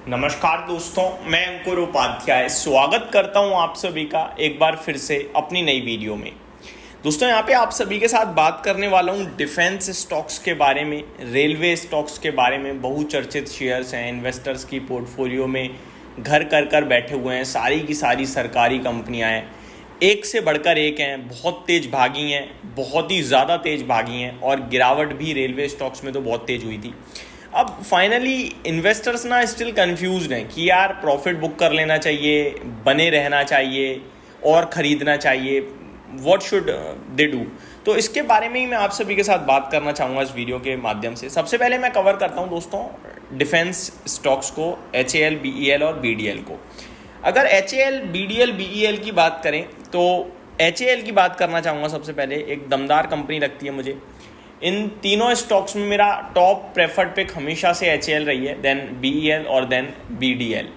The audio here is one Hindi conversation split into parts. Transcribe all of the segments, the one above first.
नमस्कार दोस्तों, मैं अंकुर उपाध्याय स्वागत करता हूं आप सभी का एक बार फिर से अपनी नई वीडियो में। दोस्तों यहाँ पे आप सभी के साथ बात करने वाला हूं डिफेंस स्टॉक्स के बारे में, रेलवे स्टॉक्स के बारे में। बहुचर्चित शेयर्स हैं, इन्वेस्टर्स की पोर्टफोलियो में घर कर बैठे हुए हैं। सारी की सारी सरकारी कंपनियां हैं, एक से बढ़कर एक हैं, बहुत तेज भागी हैं, बहुत ही ज़्यादा तेज भागी हैं और गिरावट भी रेलवे स्टॉक्स में तो बहुत तेज हुई थी। अब फाइनली इन्वेस्टर्स ना स्टिल कंफ्यूज्ड हैं कि यार प्रॉफिट बुक कर लेना चाहिए, बने रहना चाहिए और ख़रीदना चाहिए, व्हाट शुड दे डू। तो इसके बारे में ही मैं आप सभी के साथ बात करना चाहूँगा इस वीडियो के माध्यम से। सबसे पहले मैं कवर करता हूँ दोस्तों डिफेंस स्टॉक्स को, HAL, BEL और BDL को। अगर HAL, BDL, BEL की बात करें तो HAL की बात करना चाहूँगा। सबसे पहले एक दमदार कंपनी लगती है मुझे। इन तीनों स्टॉक्स में मेरा टॉप प्रेफर्ड पिक हमेशा से HAL रही है, देन BEL और देन BDL।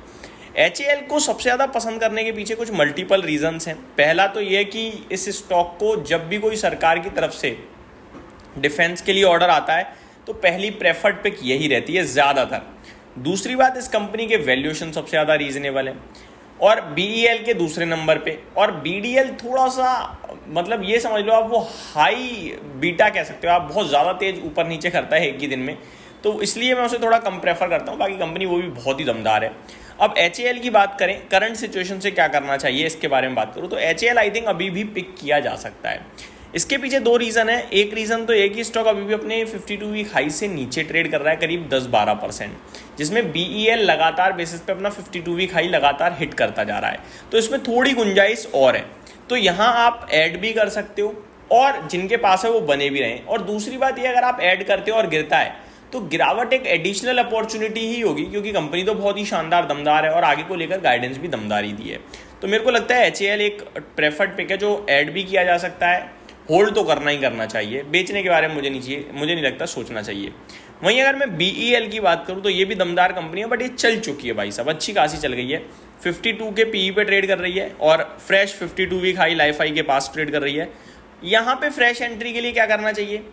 HAL को सबसे ज़्यादा पसंद करने के पीछे कुछ मल्टीपल रीजंस हैं। पहला तो ये कि इस स्टॉक को जब भी कोई सरकार की तरफ से डिफेंस के लिए ऑर्डर आता है तो पहली प्रेफर्ड पिक यही रहती है ज़्यादातर। दूसरी बात, इस कंपनी के वैल्यूएशन सबसे ज़्यादा रीजनेबल है और BEL के दूसरे नंबर पे, और BDL थोड़ा सा मतलब ये समझ लो आप वो हाई बीटा कह सकते हो आप, बहुत ज़्यादा तेज ऊपर नीचे करता है एक ही दिन में, तो इसलिए मैं उसे थोड़ा कम प्रेफर करता हूँ। बाकी कंपनी वो भी बहुत ही दमदार है। अब HAL की बात करें, करंट सिचुएशन से क्या करना चाहिए इसके बारे में बात करूँ तो HAL आई थिंक अभी भी पिक किया जा सकता है। इसके पीछे दो रीज़न है। एक रीज़न तो एक ही स्टॉक अभी भी अपने 52 वीक हाई से नीचे ट्रेड कर रहा है करीब 10-12%, जिसमें BEL लगातार बेसिस पे अपना 52 वीक हाई लगातार हिट करता जा रहा है, तो इसमें थोड़ी गुंजाइश और है। तो यहाँ आप ऐड भी कर सकते हो और जिनके पास है वो बने भी रहें। और दूसरी बात ये, अगर आप ऐड करते हो और गिरता है तो गिरावट एक एडिशनल अपॉर्चुनिटी ही होगी, क्योंकि कंपनी तो बहुत ही शानदार दमदार है और आगे को लेकर गाइडेंस भी दमदार ही दी है। तो मेरे को लगता है HAL एक प्रेफर्ड पिक है जो ऐड भी किया जा सकता है, होल्ड तो करना ही करना चाहिए। बेचने के बारे में मुझे नहीं लगता सोचना चाहिए। वहीं अगर मैं BEL की बात करूँ तो ये भी दमदार कंपनी है, बट ये चल चुकी है भाई साहब, अच्छी खासी चल गई है। 52 के PE पे ट्रेड कर रही है और fresh 52 week high life high के पास ट्रेड कर रही है। यहाँ पे फ्रेश एंट्री के लिए क्या करना चाहिए?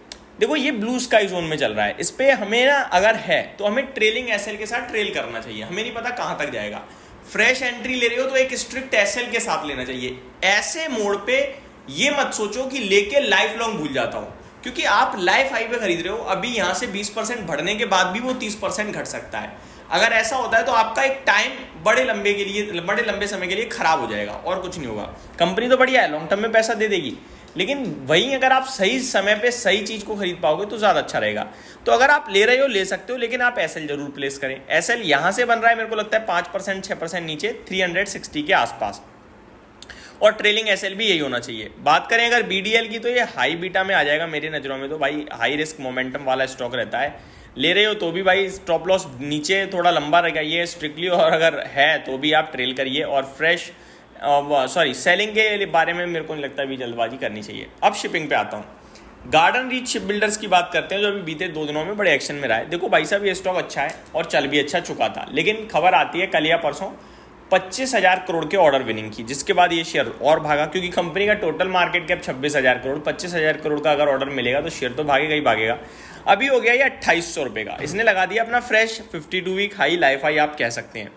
देखो ये ब्लू स्काई जोन में चल रहा है, इस पर हमें ना अगर है तो हमें ट्रेलिंग SL के साथ ट्रेल करना चाहिए। हमें नहीं पता कहाँ तक जाएगा। फ्रेश एंट्री ले रहे हो तो एक स्ट्रिक्ट SL के साथ लेना चाहिए। ऐसे मोड पे ये मत सोचो कि लेके लाइफ लॉन्ग भूल जाता हूँ, क्योंकि आप लाइफ हाई पे खरीद रहे हो, अभी यहाँ से 20% बढ़ने के बाद भी वो 30% घट सकता है। अगर ऐसा होता है तो आपका एक टाइम बड़े लंबे समय के लिए खराब हो जाएगा और कुछ नहीं होगा। कंपनी तो बढ़िया है, लॉन्ग टर्म में पैसा दे देगी, लेकिन वहीं अगर आप सही समय पे सही चीज़ को खरीद पाओगे तो ज़्यादा अच्छा रहेगा। तो अगर आप ले रहे हो ले सकते हो, लेकिन आप SL जरूर प्लेस करें। SL यहाँ से बन रहा है मेरे को लगता है 5% 6% नीचे 360 के आसपास, और ट्रेलिंग SL भी यही होना चाहिए। बात करें अगर BDL की तो ये हाई बीटा में आ जाएगा मेरी नज़रों में। तो भाई हाई रिस्क मोमेंटम वाला स्टॉक रहता है, ले रहे हो तो भी भाई स्टॉप लॉस नीचे थोड़ा लंबा रहेगा स्ट्रिक्टली, और अगर है तो भी आप ट्रेल करिए। और फ्रेश सेलिंग के बारे में मेरे को नहीं लगता अभी जल्दबाजी करनी चाहिए। अब शिपिंग पे आता हूँ। गार्डन रीच शिप बिल्डर्स की बात करते हैं, जो अभी बीते 2 दिनों में बड़े एक्शन में रहा है। देखो भाई साहब, ये स्टॉक अच्छा है और चल भी अच्छा चुका था, लेकिन खबर आती है कल या परसों 25,000 करोड़ के ऑर्डर विनिंग की, जिसके बाद ये शेयर और भागा, क्योंकि कंपनी का total market cap 26,000 crore, 25,000 crore का अगर ऑर्डर मिलेगा तो शेयर तो भागेगा ही भागेगा। अभी हो गया ये 2800 रुपये का, इसने लगा दिया अपना fresh 52 week high life high आप कह सकते हैं।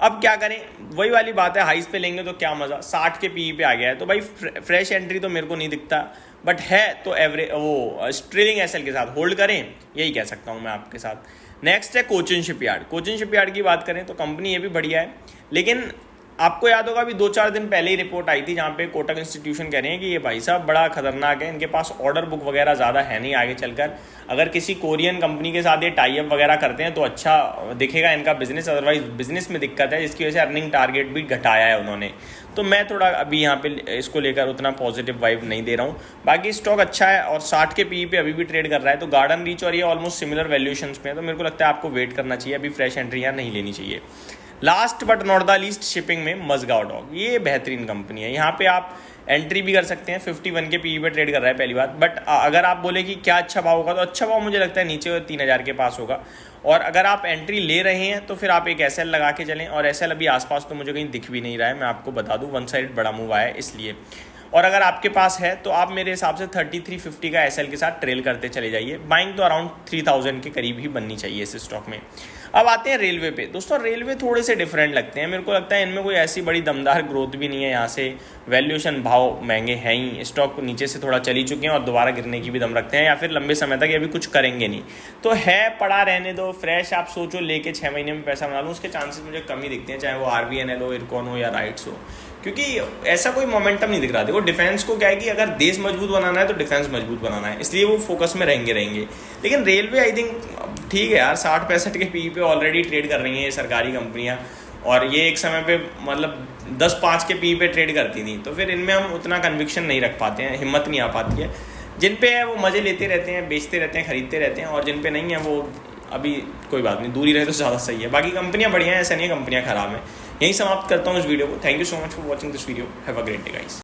अब क्या करें, वही वाली बात है, हाइस पे लेंगे तो क्या मज़ा, 60 के PE पे आ गया है। तो भाई फ्रेश एंट्री तो मेरे को नहीं दिखता, बट है तो एवरेज वो ट्रेलिंग SL के साथ होल्ड करें, यही कह सकता हूँ मैं आपके साथ। नेक्स्ट है कोचिन शिपयार्ड। कोचिन शिपयार्ड की बात करें तो कंपनी ये भी बढ़िया है, लेकिन आपको याद होगा अभी 2-4 दिन पहले ही रिपोर्ट आई थी जहाँ पे कोटक इंस्टीट्यूशन कह रहे हैं कि ये भाई साहब बड़ा खतरनाक है, इनके पास ऑर्डर बुक वगैरह ज़्यादा है नहीं आगे चलकर। अगर किसी कोरियन कंपनी के साथ ये टाई अप वगैरह करते हैं तो अच्छा दिखेगा इनका बिजनेस, अदरवाइज बिजनेस में दिक्कत है, जिसकी वजह से अर्निंग टारगेट भी घटाया है उन्होंने। तो मैं थोड़ा अभी यहाँ पे इसको लेकर उतना पॉजिटिव वाइब नहीं दे रहा हूँ। बाकी स्टॉक अच्छा है और 60 के PE पे अभी भी ट्रेड कर रहा है। तो गार्डन रीच और ये ऑलमोस्ट सिमिलर वैल्यूएशंस पे है, तो मेरे को लगता है आपको वेट करना चाहिए, अभी फ्रेश एंट्री यहाँ नहीं लेनी चाहिए। Last but not the least shipping में मज़गांव डॉक, ये बेहतरीन कंपनी है। यहाँ पे आप एंट्री भी कर सकते हैं, 51 के PE पे ट्रेड कर रहा है पहली बात। बट अगर आप बोले कि क्या अच्छा भाव होगा, तो अच्छा भाव मुझे लगता है नीचे 3000 के पास होगा। और अगर आप एंट्री ले रहे हैं तो फिर आप एक SL लगा के चलें, और SL अभी आसपास तो मुझे कहीं दिख भी नहीं रहा है, मैं आपको बता दूं, वन साइड बड़ा मूव आया है इसलिए। और अगर आपके पास है तो आप मेरे हिसाब से 3350 का SL के साथ ट्रेल करते चले जाइए। बाइंग तो अराउंड 3000 के करीब ही बननी चाहिए इस स्टॉक में। अब आते हैं रेलवे पे। दोस्तों रेलवे थोड़े से डिफरेंट लगते हैं, मेरे को लगता है इनमें कोई ऐसी बड़ी दमदार ग्रोथ भी नहीं है। यहाँ से वैल्यूएशन भाव महंगे हैं ही, स्टॉक नीचे से थोड़ा चली चुके हैं और दोबारा गिरने की भी दम रखते हैं, या फिर लंबे समय तक ये अभी कुछ करेंगे नहीं। तो है पड़ा रहने दो, फ्रेश आप सोचो लेके 6 महीने में पैसा बना लूँ, उसके चांसेस मुझे कम ही दिखते हैं, चाहे वो RVNL हो, इरकॉन हो या राइट्स हो, क्योंकि ऐसा कोई मोमेंटम नहीं दिख रहा। देखो डिफेंस को क्या है कि अगर देश मजबूत बनाना है तो डिफेंस मजबूत बनाना है, इसलिए वो फोकस में रहेंगे। लेकिन रेलवे आई थिंक ठीक है यार, 60-65 के PE पे ऑलरेडी ट्रेड कर रही हैं ये सरकारी कंपनियां, और ये एक समय पे मतलब 10-5 के PE पे ट्रेड करती थी, तो फिर इनमें हम उतना कन्विक्शन नहीं रख पाते हैं, हिम्मत नहीं आ पाती है। जिन पे है वो मज़े लेते रहते हैं, बेचते रहते हैं, खरीदते रहते हैं, और जिन पे नहीं है वो अभी कोई बात नहीं, दूरी रहे तो ज़्यादा सही है। बाकी कंपनियां बढ़िया हैं, ऐसा नहीं है कंपनियां खराब हैं। यही समाप्त करता हूँ इस वीडियो को। Thank you so much for watching this video. Have a great day guys.